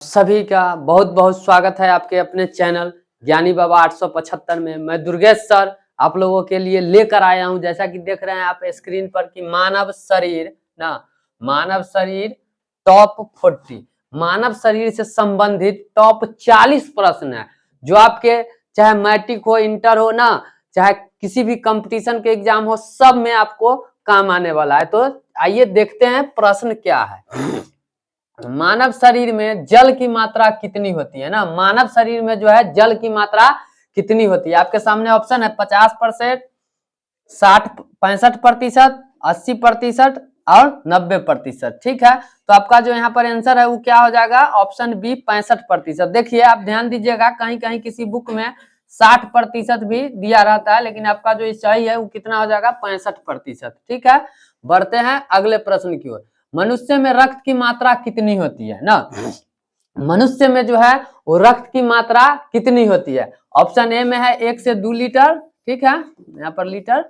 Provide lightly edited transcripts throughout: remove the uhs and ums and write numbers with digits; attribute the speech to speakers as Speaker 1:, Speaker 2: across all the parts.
Speaker 1: सभी का बहुत बहुत स्वागत है आपके अपने चैनल ज्ञानी बाबा 875 में। मैं दुर्गेश सर आप लोगों के लिए लेकर आया हूं। जैसा कि देख रहे हैं आप स्क्रीन पर कि मानव शरीर टॉप 40 मानव शरीर से संबंधित टॉप 40 प्रश्न है जो आपके चाहे मैट्रिक हो, इंटर हो ना, चाहे किसी भी कंपटीशन के एग्जाम हो, सब में आपको काम आने वाला है। तो आइए देखते हैं प्रश्न क्या है। मानव शरीर में जल की मात्रा कितनी होती है ना। मानव शरीर में जो है जल की मात्रा कितनी होती है, आपके सामने ऑप्शन है 50%, 65%, 80% और 90%। ठीक है, तो आपका जो यहाँ पर आंसर है वो क्या हो जाएगा, ऑप्शन बी 65%। देखिए आप ध्यान दीजिएगा, कहीं कहीं किसी बुक में 60% भी दिया रहता है, लेकिन आपका जो सही है वो कितना हो जाएगा, 65%। ठीक है, बढ़ते हैं अगले प्रश्न की ओर। मनुष्य में रक्त की मात्रा कितनी होती है ना। मनुष्य में जो है वो रक्त की मात्रा कितनी होती है। ऑप्शन ए में है 1 से 2 लीटर। ठीक है, यहाँ पर लीटर,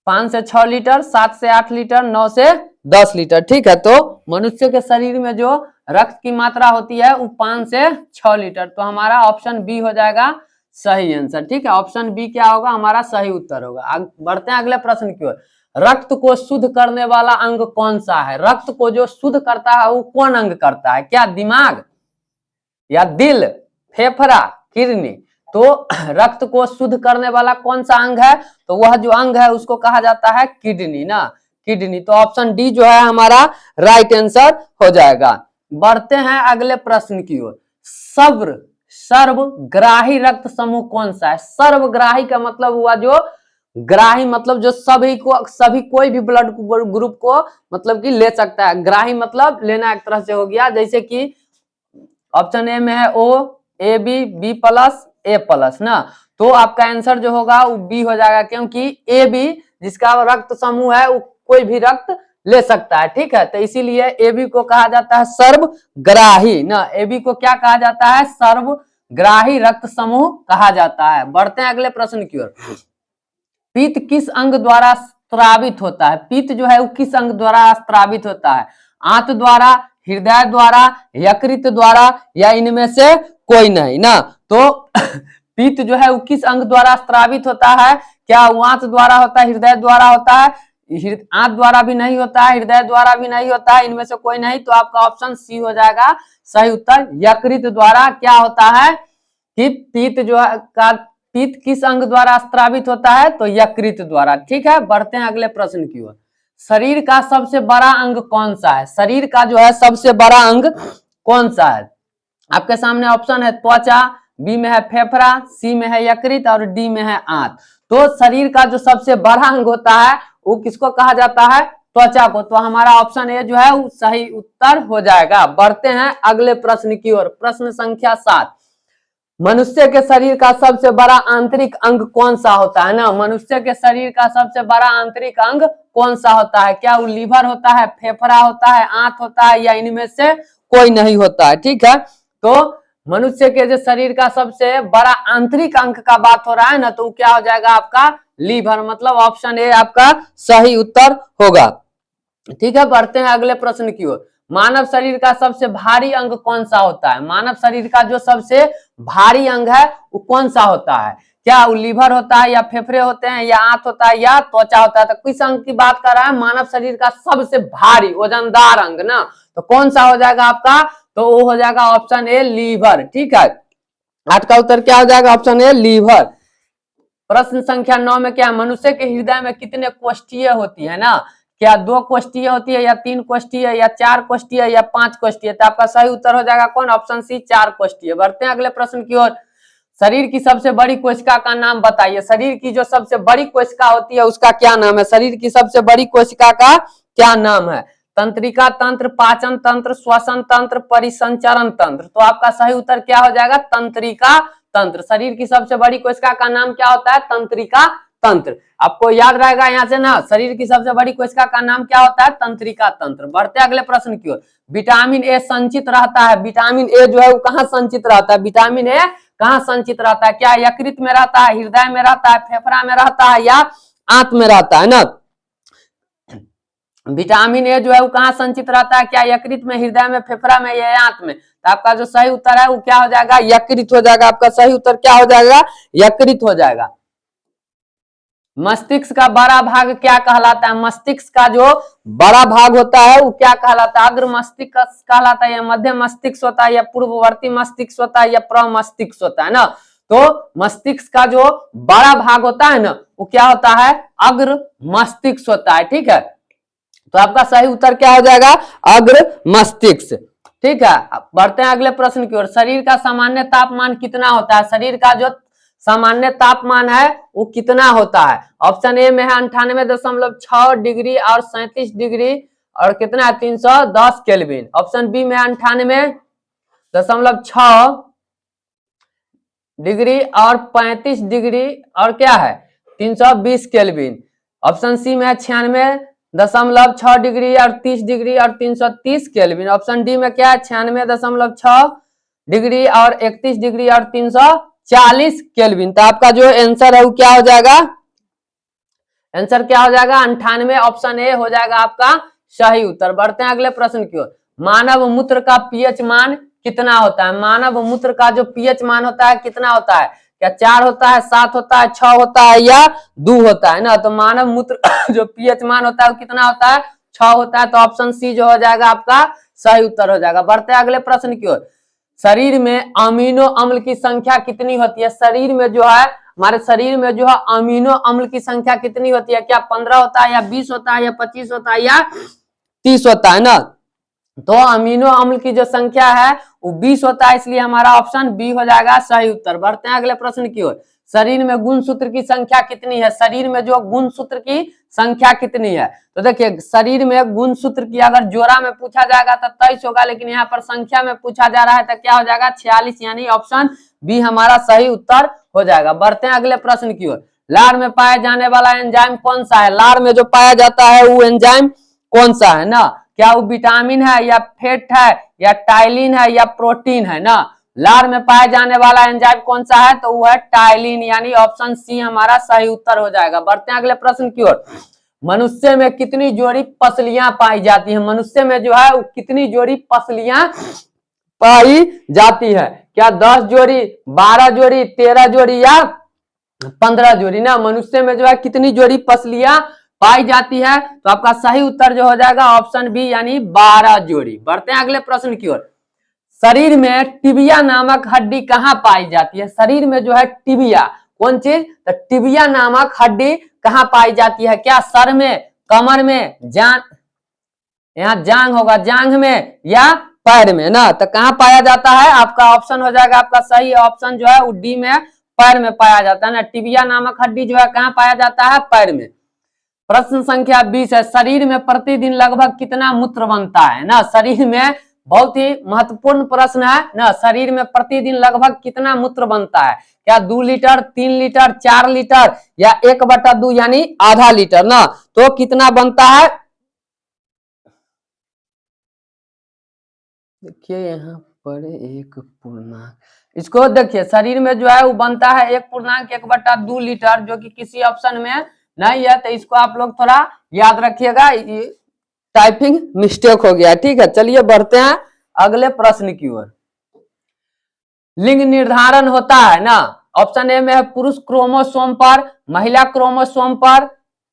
Speaker 1: 5 से 6 लीटर, 7 से 8 लीटर, 9 से 10 लीटर। ठीक है, तो मनुष्य के शरीर में जो रक्त की मात्रा होती है वो 5 से 6 लीटर। तो हमारा ऑप्शन बी हो जाएगा सही आंसर। ठीक है, ऑप्शन बी क्या होगा, हमारा सही उत्तर होगा। बढ़ते हैं अगले प्रश्न की ओर। रक्त को शुद्ध करने वाला अंग कौन सा है। रक्त को जो शुद्ध करता है वो कौन अंग करता है, क्या दिमाग या दिल, फेफड़ा, किडनी। तो रक्त को शुद्ध करने वाला कौन सा अंग है, तो वह जो अंग है उसको कहा जाता है किडनी ना, किडनी। तो ऑप्शन डी जो है हमारा राइट आंसर हो जाएगा। बढ़ते हैं अगले प्रश्न की ओर। सर्वग्राही रक्त समूह कौन सा है। सर्वग्राही का मतलब हुआ जो ग्राही मतलब जो सभी कोई भी ब्लड ग्रुप को मतलब कि ले सकता है। ग्राही मतलब लेना एक तरह से हो गया, जैसे कि ऑप्शन ए में है O, A B, B plus, A plus ना। तो आपका आंसर जो होगा वो बी हो जाएगा, क्योंकि ए बी जिसका रक्त समूह है वो कोई भी रक्त ले सकता है। ठीक है, तो इसीलिए ए बी को कहा जाता है सर्वग्राही ना। ए बी को क्या कहा जाता है, सर्वग्राही रक्त समूह कहा जाता है। बढ़ते हैं अगले प्रश्न की ओर। पित्त किस अंग द्वारा स्रावित होता है। पित्त जो है वो किस अंग द्वारा स्रावित होता है, आंत द्वारा, हृदय द्वारा, यकृत द्वारा या इनमें से कोई नहीं ना। तो पित्त जो है वो किस अंग द्वारा स्रावित होता है, क्या वो आंत द्वारा होता है, हृदय द्वारा होता है, आंत द्वारा भी नहीं होता है, हृदय द्वारा भी नहीं होता है, इनमें से कोई नहीं। तो आपका ऑप्शन सी हो जाएगा सही उत्तर। यकृत द्वारा क्या होता है कि पित्त जो है का पित्त किस अंग द्वारा स्रावित होता है, तो यकृत द्वारा। ठीक है, बढ़ते हैं अगले प्रश्न की ओर। शरीर का सबसे बड़ा अंग कौन सा है। शरीर का जो है सबसे बड़ा अंग कौन सा है, आपके सामने ऑप्शन है त्वचा, बी में है फेफड़ा, सी में है यकृत और डी में है आंत। तो शरीर का जो सबसे बड़ा अंग होता है वो किसको कहा जाता है, त्वचा को। तो हमारा ऑप्शन ए जो है वो सही उत्तर हो जाएगा। बढ़ते हैं अगले प्रश्न की ओर। प्रश्न संख्या 7। मनुष्य के शरीर का सबसे बड़ा आंतरिक अंग कौन सा होता है ना। मनुष्य के शरीर का सबसे बड़ा आंतरिक अंग कौन सा होता है, क्या वो लीवर होता है, फेफड़ा होता है, आंत होता है या इनमें से कोई नहीं होता है। ठीक है, तो मनुष्य के जो शरीर का सबसे बड़ा आंतरिक अंग का बात हो रहा है ना, तो क्या हो जाएगा आपका लीवर, मतलब ऑप्शन ए आपका सही उत्तर होगा। ठीक है, बढ़ते हैं अगले प्रश्न की ओर। मानव शरीर का सबसे भारी अंग कौन सा होता है। मानव शरीर का जो सबसे भारी अंग है वो कौन सा होता है, क्या वो लीवर होता है या फेफड़े होते हैं या आंत होता है या त्वचा होता है। तो किस अंग की बात कर रहा है, मानव शरीर का सबसे भारी वजनदार अंग ना। तो कौन सा हो जाएगा आपका, तो वो हो जाएगा ऑप्शन ए लीवर। ठीक है, 8 का उत्तर क्या हो जाएगा, ऑप्शन ए लीवर। प्रश्न संख्या 9 में क्या, मनुष्य के हृदय में कितने कोष्ठीय होती है ना, क्या 2 कोष्ठीय होती है या 3 कोष्ठीय या 4 कोष्ठीय या 5 कोष्ठीय। तो आपका सही उत्तर हो जाएगा कौन, ऑप्शन सी 4 कोष्ठीय। बढ़ते हैं अगले प्रश्न की ओर। शरीर की सबसे बड़ी कोशिका का नाम बताइए। शरीर की जो सबसे बड़ी कोशिका होती है उसका क्या नाम है। शरीर की सबसे बड़ी कोशिका का क्या नाम है, तंत्रिका तंत्र, पाचन तंत्र, श्वसन तंत्र, परिसंचरण तंत्र। तो आपका सही उत्तर क्या हो जाएगा, तंत्रिका तंत्र। शरीर की सबसे बड़ी कोशिका का नाम क्या होता है, तंत्रिका तंत्र। आपको याद रहेगा यहाँ से ना, शरीर की सबसे बड़ी कोशिका का नाम क्या होता है, तंत्रिका तंत्र। बढ़ते अगले प्रश्न की ओर। विटामिन ए संचित रहता है, विटामिन ए जो है वो कहाँ संचित रहता है, विटामिन ए कहाँ संचित रहता है, क्या यकृत में रहता है, हृदय में रहता है, फेफड़ा में रहता है या आंत में रहता है ना। विटामिन ए जो है वो कहाँ संचित रहता है, क्या यकृत में, हृदय में, फेफड़ा में या आंत में? तो आपका जो सही उत्तर है वो क्या हो जाएगा, यकृत हो जाएगा। आपका सही उत्तर क्या हो जाएगा, यकृत हो जाएगा। मस्तिष्क का बड़ा भाग क्या कहलाता है, मस्तिष्क का जो बड़ा भाग होता है वो क्या कहलाता है, अग्र मस्तिष्क कहलाता है, या मध्य मस्तिष्क होता है, या पूर्ववर्ती मस्तिष्क होता है, या प्रमस्तिष्क होता है ना। तो मस्तिष्क का जो बड़ा भाग होता है ना वो क्या होता है, अग्र मस्तिष्क होता है। ठीक है, तो आपका सही उत्तर क्या हो जाएगा, अग्र मस्तिष्क। ठीक है, बढ़ते हैं अगले प्रश्न की ओर। शरीर का सामान्य तापमान कितना होता है, शरीर का जो सामान्य तापमान है वो कितना होता है? ऑप्शन ए में है 98.6 डिग्री और 37 डिग्री और कितना है 310 केल्विन। ऑप्शन बी में 98.6 डिग्री और 35 डिग्री और क्या है 320 केल्विन। ऑप्शन सी में है 96.6 डिग्री और 30 डिग्री और 330 केल्विन। ऑप्शन डी में क्या है 96.6 डिग्री और 31 डिग्री और 340 केल्विन। तो आपका जो आंसर है वो क्या हो जाएगा, आंसर क्या हो जाएगा 98। ऑप्शन ए हो जाएगा आपका सही उत्तर। बढ़ते हैं अगले प्रश्न की ओर। मानव मूत्र का पीएच मान कितना होता है, मानव मूत्र का जो पीएच मान होता है कितना होता है, क्या 4 होता है, 7 होता है, 6 होता है या 2 होता है ना। तो मानव मूत्र जो पीएच मान होता है वो कितना होता है, 6 होता है। तो ऑप्शन सी जो हो जाएगा आपका सही उत्तर हो जाएगा। बढ़ते हैं अगले प्रश्न की ओर। शरीर में अमीनो अम्ल की संख्या कितनी होती है, शरीर में जो है हमारे शरीर में जो है अमीनो अम्ल की संख्या कितनी होती है, क्या 15 होता है या 20 होता है या 25 होता है या 30 होता है ना। तो अमीनो अम्ल की जो संख्या है वो 20 होता है, इसलिए हमारा ऑप्शन बी हो जाएगा सही उत्तर। बढ़ते हैं अगले प्रश्न की ओर। शरीर में गुणसूत्र की संख्या कितनी है, शरीर में जो गुणसूत्र की संख्या कितनी है? तो देखिए शरीर में गुणसूत्र की अगर जोड़ा में पूछा जाएगा तो 23 होगा, लेकिन यहाँ पर संख्या में पूछा जा रहा है तो क्या हो जाएगा 46, यानी ऑप्शन बी हमारा सही उत्तर हो जाएगा। बढ़ते हैं अगले प्रश्न की ओर। लार में पाया जाने वाला एंजाइम कौन सा है, लार में जो पाया जाता है वो एंजाइम कौन सा है ना, क्या वो विटामिन है या फैट है या टाइलिन है या प्रोटीन है ना। लार में पाया जाने वाला एंजाइम कौन सा है, तो वो है टाइलिन, यानी ऑप्शन सी हमारा सही उत्तर हो जाएगा। बढ़ते हैं अगले प्रश्न की ओर। मनुष्य में कितनी जोड़ी पसलियां पाई जाती है, मनुष्य में जो है वो कितनी जोड़ी पसलियां पाई जाती है, क्या 10 जोड़ी, 12 जोड़ी, 13 जोड़ी या 15 जोड़ी ना। मनुष्य में जो है कितनी जोड़ी पसलियां पाई जाती है, तो आपका सही उत्तर जो हो जाएगा ऑप्शन बी यानी 12 जोड़ी। बढ़ते हैं अगले प्रश्न की ओर। शरीर में टिबिया नामक हड्डी कहाँ पाई जाती है, शरीर में जो है टिबिया कौन चीज, तो टिबिया नामक हड्डी कहाँ पाई जाती है, क्या सर में, कमर में, जांग, यहाँ जांग होगा, जांग में या पैर में ना। तो कहाँ पाया जाता है, आपका ऑप्शन हो जाएगा आपका सही ऑप्शन जो है वो डी में, पैर में पाया जाता है ना। टिबिया नामक हड्डी जो है कहाँ पाया जाता है, पैर में। प्रश्न संख्या 20 है। शरीर में प्रतिदिन लगभग कितना मूत्र बनता है ना, शरीर में बहुत ही महत्वपूर्ण प्रश्न है ना। शरीर में प्रतिदिन लगभग कितना मूत्र बनता है, क्या 2 लीटर, 3 लीटर, 4 लीटर या 1/2 यानी आधा लीटर ना। तो कितना बनता है, देखिए यहाँ पर एक पूर्णांक, इसको देखिए शरीर में जो है वो बनता है 1.1/2 लीटर, जो कि किसी ऑप्शन में नहीं है, तो इसको आप लोग थोड़ा याद रखिएगा, टाइपिंग मिस्टेक हो गया। ठीक है, चलिए बढ़ते हैं अगले प्रश्न की ओर। लिंग निर्धारण होता है ना, ऑप्शन ए में है पुरुष क्रोमोसोम पर, महिला क्रोमोसोम पर,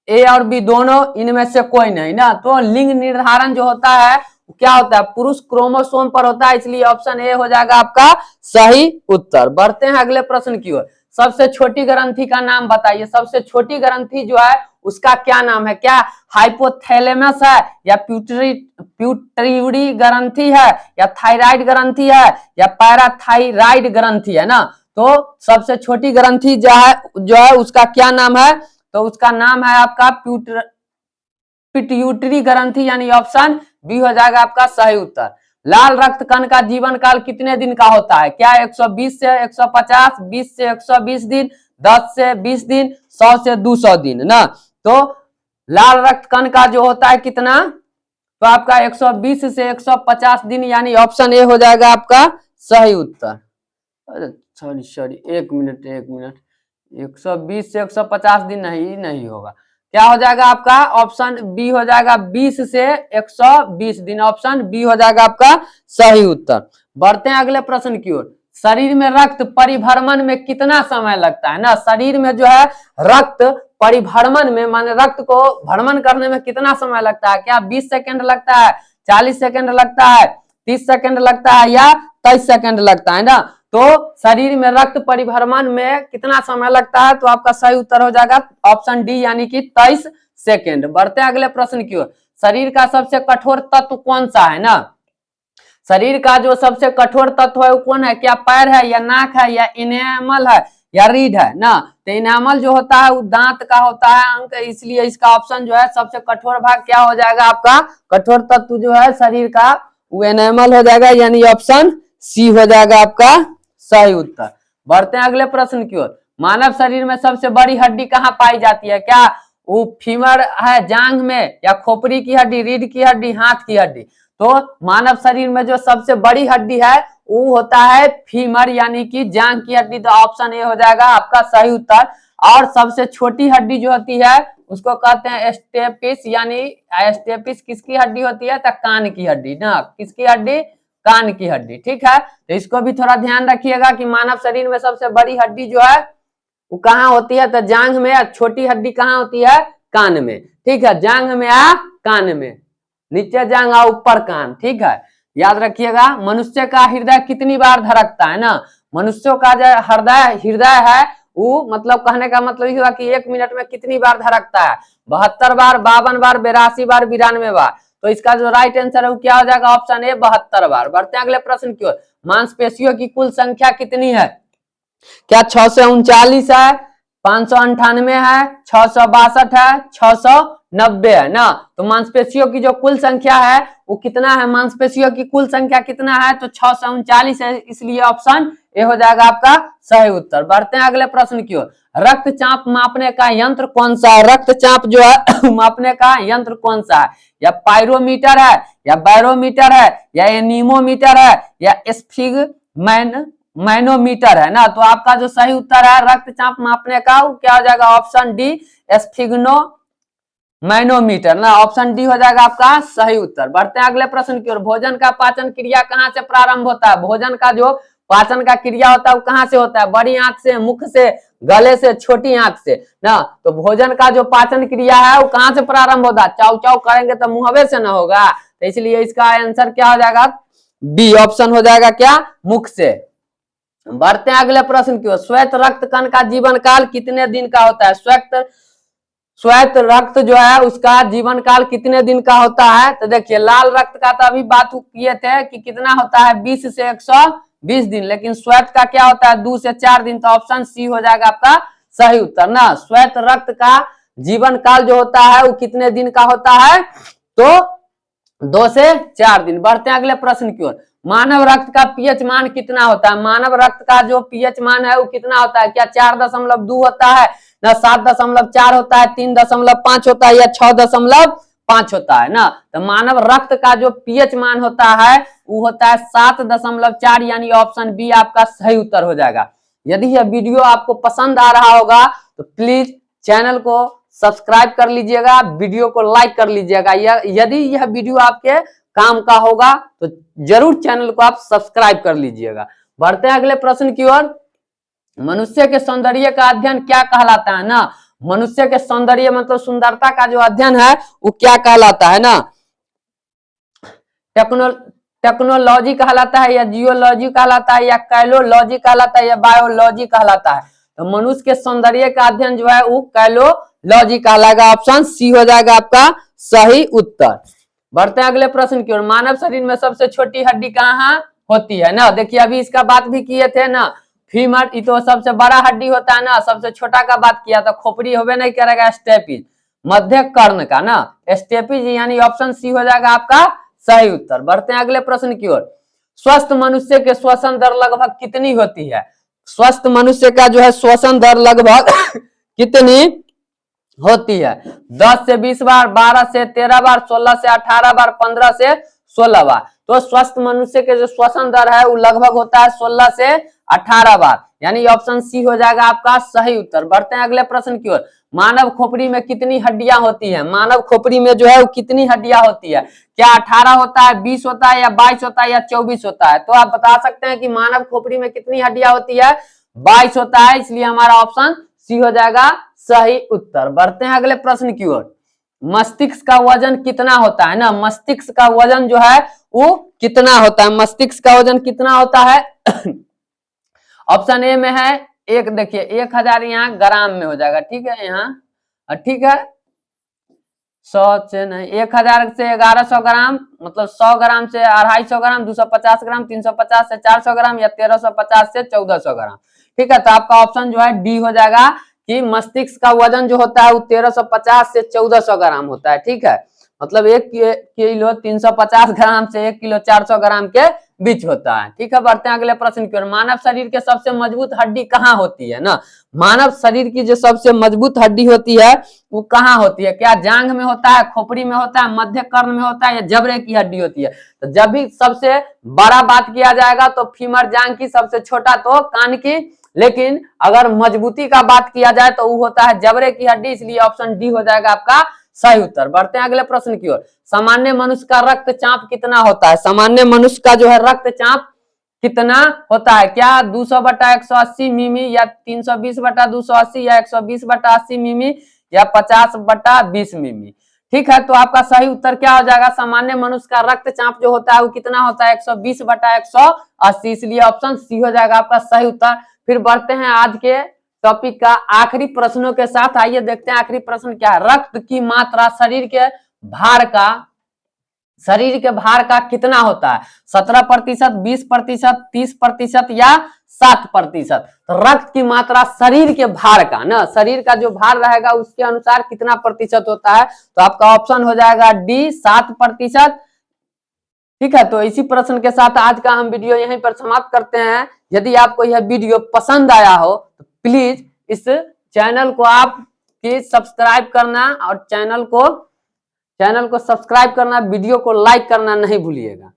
Speaker 1: ए और बी दोनों, इनमें से कोई नहीं ना। तो लिंग निर्धारण जो होता है क्या होता है, पुरुष क्रोमोसोम पर होता है, इसलिए ऑप्शन ए हो जाएगा आपका सही उत्तर। बढ़ते हैं अगले प्रश्न की ओर। सबसे छोटी ग्रंथि का नाम बताइए, सबसे छोटी ग्रंथि जो है उसका क्या नाम है, क्या हाइपोथैलेमस है या प्यूटरी ग्रंथि है या थायराइड ग्रंथि है या पैराथाइराइड ग्रंथि है ना। तो सबसे छोटी ग्रंथि जो है उसका क्या नाम है, तो उसका नाम है आपका पिट्यूटरी ग्रंथि, यानी ऑप्शन बी हो जाएगा आपका सही उत्तर। लाल रक्त कण का जीवन काल कितने दिन का होता है, क्या 120 से 150, 20 से 120 दिन, 10 से 20 दिन, 100 से 200 दिन ना। तो लाल रक्त कण का जो होता है कितना, तो आपका 120 से 150 दिन, यानी ऑप्शन ए हो जाएगा आपका सही उत्तर। अरे सॉरी 1 मिनट 120 से 150 दिन नहीं होगा, क्या हो जाएगा आपका ऑप्शन बी हो जाएगा 20 से 120 दिन, ऑप्शन बी हो जाएगा आपका सही उत्तर। बढ़ते हैं अगले प्रश्न की ओर। शरीर में रक्त परिभ्रमण में कितना समय लगता है ना, शरीर में जो है रक्त परिभ्रमण में माने रक्त को भ्रमण करने में कितना समय लगता है, क्या 20 सेकंड लगता है, 40 सेकंड लगता है, 30 सेकंड लगता है या 23 सेकंड लगता है ना। तो शरीर में रक्त परिभ्रमण में कितना समय लगता है, तो आपका सही उत्तर हो जाएगा ऑप्शन डी यानी कि 23 सेकंड। बढ़ते हैं अगले प्रश्न की ओर। शरीर का सबसे कठोर तत्व कौन सा है ना, शरीर का जो सबसे कठोर तत्व है वो कौन है, क्या पैर है या नाक है या इनेमल है या रीढ़ है ना। तो इनेमल जो होता है वो दांत का होता है अंक, इसलिए इसका ऑप्शन जो है सबसे कठोर भाग क्या हो जाएगा आपका, कठोर तत्व जो है शरीर का वो इनेमल हो जाएगा, यानी ऑप्शन सी हो जाएगा आपका सही उत्तर। बढ़ते हैं अगले प्रश्न की ओर। मानव शरीर में सबसे बड़ी हड्डी कहाँ पाई जाती है, क्या वो फीमर है जांघ में या खोपड़ी की हड्डी, रीढ़ की हड्डी, हाथ की हड्डी। तो मानव शरीर में जो सबसे बड़ी हड्डी है वो होता है फीमर यानी कि जांघ की हड्डी, तो ऑप्शन ए हो जाएगा आपका सही उत्तर। और सबसे छोटी हड्डी जो होती है उसको कहते हैं स्टेपिस, यानी स्टेपिस किसकी हड्डी होती है, तो कान की हड्डी ना, किसकी हड्डी, कान की हड्डी। ठीक है, तो इसको भी थोड़ा ध्यान रखिएगा कि मानव शरीर में सबसे बड़ी हड्डी जो है वो कहाँ होती है, तो जांघ में, छोटी हड्डी कहाँ होती है, कान में। ठीक है, जांघ में या कान में, नीचे जांघ और ऊपर कान। ठीक है, याद रखिएगा। मनुष्य का हृदय कितनी बार धड़कता है ना, मनुष्यों का जो हृदय है वो मतलब कहने का मतलब ये हुआ कि 1 मिनट में कितनी बार धड़कता है, 72 बार, 52 बार, 82 बार, 92 बार। तो इसका जो राइट आंसर है वो क्या हो जाएगा, ऑप्शन ए 72 बार। बढ़ते हैं अगले प्रश्न की ओर। मांसपेशियों की कुल संख्या कितनी है, क्या 639 है, 598 है, 662 है, 690 है ना। तो मांसपेशियों की जो कुल संख्या है वो कितना है, मांसपेशियों की कुल संख्या कितना है, तो 639 है, इसलिए ऑप्शन ए हो जाएगा आपका सही उत्तर। बढ़ते हैं अगले प्रश्न की ओर। रक्तचाप मापने का यंत्र कौन सा है, रक्तचाप जो है मापने का यंत्र कौन सा है, या पायरोमीटर है या बैरोमीटर है या एनीमोमीटर है या मैनोमीटर है ना। तो आपका जो सही उत्तर है रक्तचाप मापने का वो क्या हो जाएगा, ऑप्शन डी स्फिग्नो मैनोमीटर ना, ऑप्शन डी हो जाएगा आपका सही उत्तर। बढ़ते हैं अगले प्रश्न की ओर। भोजन का पाचन क्रिया कहाँ से प्रारंभ होता है, भोजन का जो पाचन का क्रिया होता है वो कहाँ से होता है, बड़ी आंत से, मुख से, गले से, छोटी आंत से ना। तो भोजन का जो पाचन क्रिया है वो कहाँ से प्रारंभ होता है, चाव चाव करेंगे तो मुंहवे से ना होगा, तो इसलिए इसका आंसर क्या हो जाएगा, बी ऑप्शन हो जाएगा क्या, मुख से। बढ़ते हैं अगले प्रश्न की ओर। श्वेत रक्त कण का जीवन काल कितने दिन का होता है, श्वेत रक्त जो है उसका जीवन काल कितने दिन का होता है। तो देखिए लाल रक्त का तो अभी बात किए थे कि कितना होता है, 20 से 120 दिन, लेकिन श्वेत का क्या होता है 2 से 4 दिन, तो ऑप्शन सी हो जाएगा आपका सही उत्तर ना। श्वेत रक्त का जीवन काल जो होता है वो कितने दिन का होता है, तो 2 से 4 दिन। बढ़ते हैं अगले प्रश्न की ओर। मानव रक्त का पीएच मान कितना होता है, मानव रक्त का जो पीएच मान है वो कितना होता है, क्या 4.2 होता है ना, 7.4 होता है, 3.5 होता है या 6.5 होता है ना। तो मानव रक्त का जो पीएच मान होता है वो होता है 7.4, यानी ऑप्शन बी आपका सही उत्तर हो जाएगा। यदि यह वीडियो आपको पसंद आ रहा होगा तो प्लीज चैनल को सब्सक्राइब कर लीजिएगा, वीडियो को लाइक कर लीजिएगा। यदि यह वीडियो आपके काम का होगा तो जरूर चैनल को आप सब्सक्राइब कर लीजिएगा। बढ़ते हैं अगले प्रश्न की ओर। मनुष्य के सौंदर्य का अध्ययन क्या कहलाता है ना, मनुष्य के सौंदर्य मतलब सुंदरता का जो अध्ययन है वो क्या कहलाता है ना, टेक्नोलॉजी कहलाता है या जियोलॉजी कहलाता है या कैलोलॉजी कहलाता है या बायोलॉजी कहलाता है। तो मनुष्य के सौंदर्य का अध्ययन जो है वो कैलोलॉजी कहलाएगा, ऑप्शन सी हो जाएगा आपका सही उत्तर। बढ़ते हैं अगले प्रश्न की ओर। मानव शरीर में सबसे छोटी हड्डी कहाँ होती है ना, देखिए अभी इसका बात भी किए थे ना, फीमर ये तो सबसे बड़ा हड्डी होता है ना, सबसे छोटा का बात किया तो खोपड़ी होवे नहीं करेगा, स्टेपिज मध्य कर्ण का ना, स्टेपिज यानी ऑप्शन सी हो जाएगा आपका सही उत्तर। बढ़ते हैं अगले प्रश्न की ओर। स्वस्थ मनुष्य के श्वसन दर लगभग कितनी होती है, स्वस्थ मनुष्य का जो है श्वसन दर लगभग कितनी होती है, 10 से 20 बार, 12 से 13 बार, 16 से 18 बार, 15 से 16 बार। तो स्वस्थ मनुष्य के जो श्वसन दर है वो लगभग होता है 16 से 18 बार, यानी ऑप्शन सी हो जाएगा आपका सही उत्तर। बढ़ते हैं अगले प्रश्न की ओर। मानव खोपड़ी में कितनी हड्डियां होती है? मानव खोपड़ी में जो है वो कितनी हड्डियां होती है? क्या 18 होता है, 20 होता है, या 22 होता है, या 24 होता है? तो आप बता सकते हैं कि मानव खोपड़ी में कितनी हड्डियां होती है? 22 होता है, इसलिए हमारा ऑप्शन सी हो जाएगा सही उत्तर। बढ़ते हैं अगले प्रश्न की ओर। मस्तिष्क का वजन कितना होता है ना? मस्तिष्क का वजन जो है वो कितना होता है? मस्तिष्क का वजन कितना होता है? ऑप्शन ए में है एक, देखिए 1000 यहाँ ग्राम में हो जाएगा, ठीक है यहाँ, ठीक है 100 से नहीं, 1000 से 1100 ग्राम, मतलब 100 ग्राम से 250 ग्राम, 250 ग्राम, 350 से 400 ग्राम, या 1350 से 1400 ग्राम। ठीक है, तो आपका ऑप्शन जो है डी हो जाएगा कि मस्तिष्क का वजन जो होता है वो 1350 से 1400 ग्राम होता है। ठीक है, मतलब 1 किलो 350 ग्राम से 1 किलो 400 ग्राम के बीच होता है। ठीक है, बढ़ते हैं अगले प्रश्न की ओर। मानव शरीर के सबसे मजबूत हड्डी कहाँ होती है ना? मानव शरीर की जो सबसे मजबूत हड्डी होती है वो कहाँ होती है? क्या जांघ में होता है, खोपड़ी में होता है, मध्य कर्ण में होता है, या जबड़े की हड्डी होती है? तो जब भी सबसे बड़ा बात किया जाएगा तो फीमर जांघ की, सबसे छोटा तो कान की, लेकिन अगर मजबूती का बात किया जाए तो वो होता है जबड़े की हड्डी, इसलिए ऑप्शन डी हो जाएगा आपका सही उत्तर। बढ़ते हैं अगले प्रश्न की ओर। सामान्य मनुष्य का रक्तचाप कितना होता है? सामान्य मनुष्य का जो है रक्तचाप कितना होता है? क्या 200/180 मिमी, या 320/280, या 120/80 मिमी, या 50/20 मिमी? ठीक है, तो आपका सही उत्तर क्या हो जाएगा? सामान्य मनुष्य का रक्तचाप जो होता है वो कितना होता है? 120/180, इसलिए ऑप्शन सी हो जाएगा आपका सही उत्तर। फिर बढ़ते हैं आज के टॉपिक का आखिरी प्रश्नों के साथ। आइए देखते हैं आखिरी प्रश्न क्या है। रक्त की मात्रा शरीर के भार का कितना होता है? 17%, 20%, 30%, या 7%? तो रक्त की मात्रा शरीर के भार का ना, शरीर का जो भार रहेगा उसके अनुसार कितना प्रतिशत होता है? तो आपका ऑप्शन हो जाएगा डी 7%। ठीक है, तो इसी प्रश्न के साथ आज का हम वीडियो यहीं पर समाप्त करते हैं। यदि आपको यह वीडियो पसंद आया हो तो प्लीज इस चैनल को आप सब्सक्राइब करना, और चैनल को सब्सक्राइब करना, वीडियो को लाइक करना नहीं भूलिएगा।